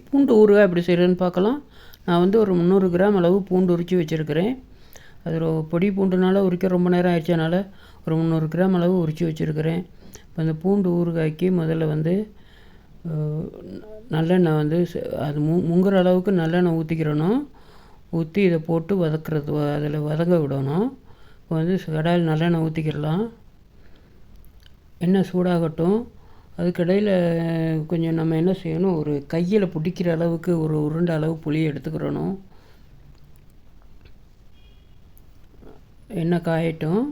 பூண்டு ஊறுகாய் எப்படி செய்கிறேன்னு பார்க்கலாம். நான் வந்து ஒரு 300 கிராம் அளவு பூண்டு உரித்து வச்சுருக்கிறேன். அதில் பொடி பூண்டுனால உரிக்க ரொம்ப நேரம் ஆயிடுச்சனால ஒரு 300 கிராம் அளவு உரித்து வச்சுருக்கிறேன். இப்போ அந்த பூண்டு ஊறுகாய்க்கு முதல்ல வந்து நல்லெண்ணெய் வந்து அது முங்குற அளவுக்கு நல்லெண்ணெய் ஊற்றிக்கிறணும். ஊற்றி இதை போட்டு வதக்கிறது, அதில் வதங்க விடணும். இப்போ வந்து கடாயில் நல்லெண்ணெய் ஊற்றிக்கிடலாம். எண்ணெய் சூடாகட்டும். அதுக்கிடையில் கொஞ்சம் நம்ம என்ன செய்யணும், ஒரு கையில் பிடிக்கிற அளவுக்கு ஒரு உருண்டை அளவு புளியை எடுத்துக்கிறணும். எண்ணெய் காயட்டும்.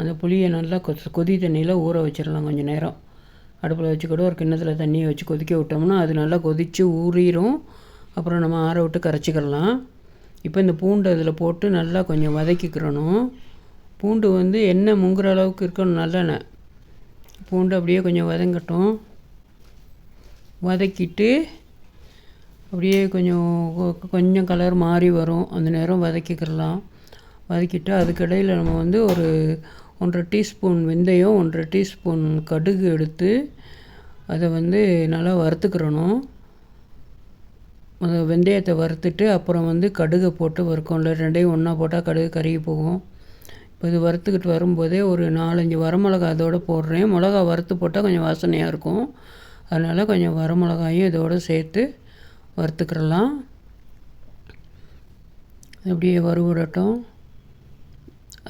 அந்த புளியை நல்லா கொதி தண்ணியில் ஊற வச்சிடலாம். கொஞ்சம் நேரம் அடுப்பில் வச்சுக்கூட ஒரு கிண்ணத்தில் தண்ணியை வச்சு கொதிக்க விட்டோம்னா அது நல்லா கொதித்து ஊறிடும். அப்புறம் நம்ம ஆற விட்டு கரைச்சிக்கிடலாம். இப்போ இந்த பூண்டை இதில் போட்டு நல்லா கொஞ்சம் வதக்கிக்கிறணும். பூண்டு வந்து எண்ணெய் முங்குற அளவுக்கு இருக்கணும், நல்லெண்ணெய். பூண்டு அப்படியே கொஞ்சம் வதங்கட்டும். வதக்கிட்டு அப்படியே கொஞ்சம் கலர் மாறி வரும். அந்த நேரம் வதக்கிக்கிடலாம். வதக்கிட்டு அதுக்கிடையில் நம்ம வந்து ஒரு 1.5 டீஸ்பூன் வெந்தயம், 1.5 டீஸ்பூன் கடுகு எடுத்து அதை வந்து நல்லா வறுத்துக்கிறணும். அந்த வெந்தயத்தை வறுத்துட்டு அப்புறம் வந்து கடுகை போட்டு வறுக்கோம்ல, ரெண்டையும் ஒன்றா போட்டால் கடுகு கருகி போகும். இப்போ இது வறுத்துக்கிட்டு வரும்போதே ஒரு 4-5 வரமிளகா அதோடு போடுறேன். மிளகா வறுத்து போட்டால் கொஞ்சம் வாசனையாக இருக்கும். அதனால் கொஞ்சம் வரமிளகாயும் இதோடு சேர்த்து வறுத்துக்கிறலாம். அப்படியே வறுவிடட்டும்.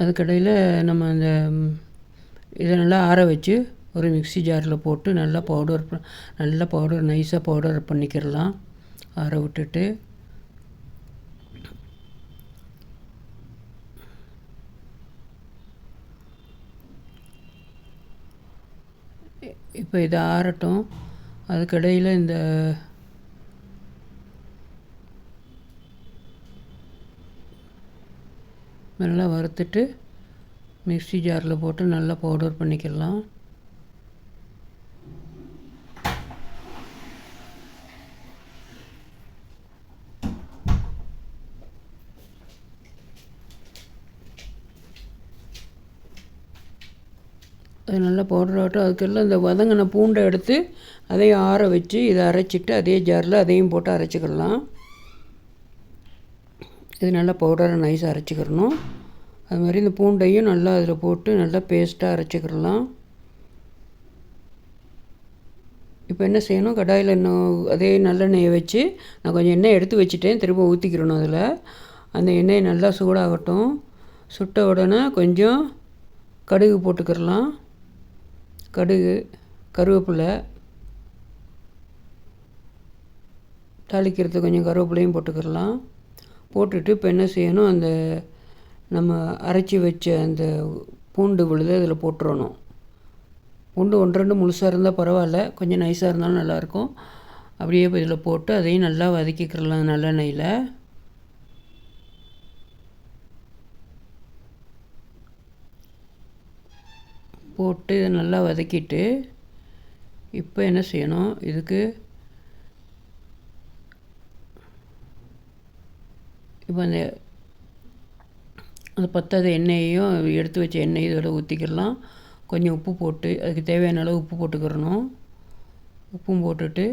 அதுக்கடையில் நம்ம அந்த இதை நல்லா ஆற வச்சு ஒரு மிக்ஸி ஜாரில் போட்டு நல்லா பவுடர் நைஸாக பவுடர் பண்ணிக்கிறலாம். ஆற விட்டுட்டு இப்போ இதை ஆறட்டும். அதுக்கடையில் இந்த நல்லா வறுத்துட்டு மிக்ஸி ஜாரில் போட்டு நல்லா பவுடர் பண்ணிக்கலாம். அது நல்லா பவுடர் ஆகட்டும். அதுக்கெல்லாம் இந்த வதங்கின பூண்டை எடுத்து அதையும் ஆற வச்சு இதை அரைச்சிட்டு அதே ஜாரில் அதையும் போட்டு அரைச்சிக்கலாம். இது நல்லா பவுடரை நைஸாக அரைச்சிக்கிறணும். அது மாதிரி இந்த பூண்டையும் நல்லா அதில் போட்டு நல்லா பேஸ்ட்டாக அரைச்சிக்கிறலாம். இப்போ என்ன செய்யணும், கடாயில் அதே நல்லெண்ணெயை வச்சு நான் கொஞ்சம் எண்ணெய் எடுத்து வச்சுட்டேன், திரும்ப ஊற்றிக்கிறணும். அதில் அந்த எண்ணெயை நல்லா சூடாகட்டும். சுட்ட உடனே கொஞ்சம் கடுகு போட்டுக்கிறலாம். கடுகு, கருவேப்பிலை, தாளிக்கிறது கொஞ்சம் கருவேப்பிலையும் போட்டுக்கிறலாம். போட்டுட்டு இப்போ என்ன செய்யணும், அந்த நம்ம அரைச்சி வச்ச அந்த பூண்டு விழுது அதில் போட்டுறணும். பூண்டு 1-2 முழுசாக இருந்தால் பரவாயில்ல, கொஞ்சம் நைஸாக இருந்தாலும் நல்லாயிருக்கும். அப்படியே இப்போ இதில் போட்டு அதையும் நல்லா வதக்கிக்கிறலாம். நல்லெண்ணெயில் போட்டு இதை நல்லா வதக்கிட்டு இப்போ என்ன செய்யணும், இதுக்கு இப்போ அந்த பத்தாத எண்ணெயையும் எடுத்து வச்ச எண்ணெய் இதோட ஊற்றிக்கிடலாம். கொஞ்சம் உப்பு போட்டு அதுக்கு தேவையான அளவு உப்பு போட்டுக்கிறணும். உப்பும் போட்டுட்டு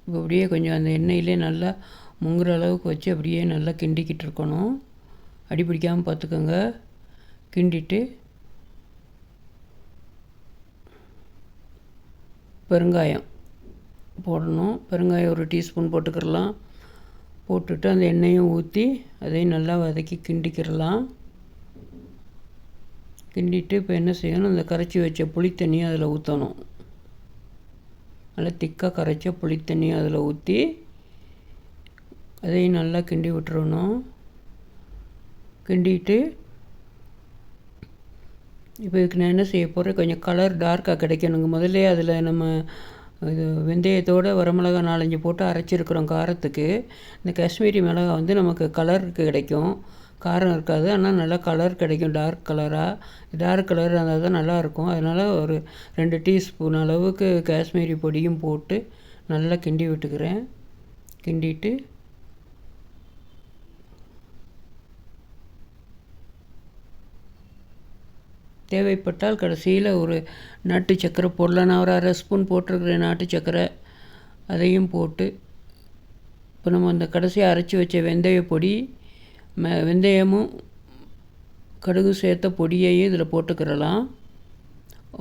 இப்போ அப்படியே கொஞ்சம் அந்த எண்ணெயிலே நல்லா முங்குற அளவுக்கு வச்சு அப்படியே நல்லா கிண்டிக்கிட்டு இருக்கணும். அடி பிடிக்காமல் பார்த்துக்கோங்க. கிண்டிட்டு பெருங்காயம் போடணும். பெருங்காயம் 1 டீஸ்பூன் போட்டுக்கிடலாம். போட்டுட்டு அந்த எண்ணெயும் ஊற்றி அதையும் நல்லா வதக்கி கிண்டிக்கிடலாம். கிண்டிட்டு இப்போ என்ன செய்யணும், அந்த கரைச்சி வச்ச புளித்தண்ணியை அதில் ஊற்றணும். நல்லா திக்காக கரைச்ச புளித்தண்ணியை அதில் ஊற்றி அதையும் நல்லா கிண்டி விட்டுறணும். கிண்டிட்டு இப்போ இதுக்கு நான் என்ன செய்ய போகிறேன், கொஞ்சம் கலர் டார்க்காக கிடைக்கணுங்க. முதல்ல அதில் நம்ம இது வெந்தயத்தோடு வரமிளகா 4-5 போட்டு அரைச்சிருக்கிறோம் காரத்துக்கு. இந்த காஷ்மீரி மிளகா வந்து நமக்கு கலருக்கு கிடைக்கும், காரம் இருக்காது. ஆனால் நல்லா கலர் கிடைக்கும், டார்க் கலராக. டார்க் கலர் இருந்தால் தான் நல்லாயிருக்கும். அதனால் ஒரு 2 டீஸ்பூன் அளவுக்கு காஷ்மீரி பொடியும் போட்டு நல்லா கிண்டி விட்டுக்கிறேன். கிண்டிட்டு தேவைப்பட்டால் கடைசியில் ஒரு நாட்டு சக்கரை போடலாம். நான் ஒரு 1/2 ஸ்பூன் போட்டிருக்கிறேன் நாட்டு சக்கரை. அதையும் போட்டு இப்போ நம்ம அந்த கடைசியாக அரைச்சி வச்ச வெந்தய பொடி, வெந்தயமும் கடுகு சேர்த்த பொடியையும் இதில் போட்டுக்கிறலாம்.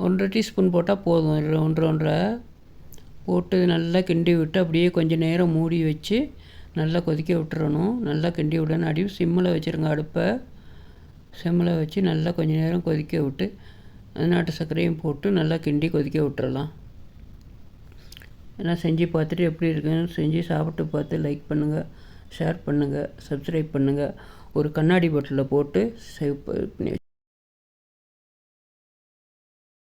1/2 டீஸ்பூன் போட்டால் போதும். 1.5 போட்டு நல்லா கிண்டி விட்டு அப்படியே கொஞ்சம் நேரம் மூடி வச்சு நல்லா கொதிக்க விட்டுறணும். நல்லா கிண்டி விடணும். அடி சிம்மில் வச்சுருங்க அடுப்பை. சிம்மில் வச்சு நல்லா கொஞ்சம் நேரம் கொதிக்க விட்டு நாட்டு சர்க்கரையும் போட்டு நல்லா கிண்டி கொதிக்க விட்டுறலாம். எல்லாம் செஞ்சு பார்த்துட்டு எப்படி இருக்குன்னு செஞ்சு சாப்பிட்டு பார்த்து லைக் பண்ணுங்கள், ஷேர் பண்ணுங்கள், சப்ஸ்கிரைப் பண்ணுங்கள். ஒரு கண்ணாடி பாட்டிலில் போட்டு சேவ் பண்ணி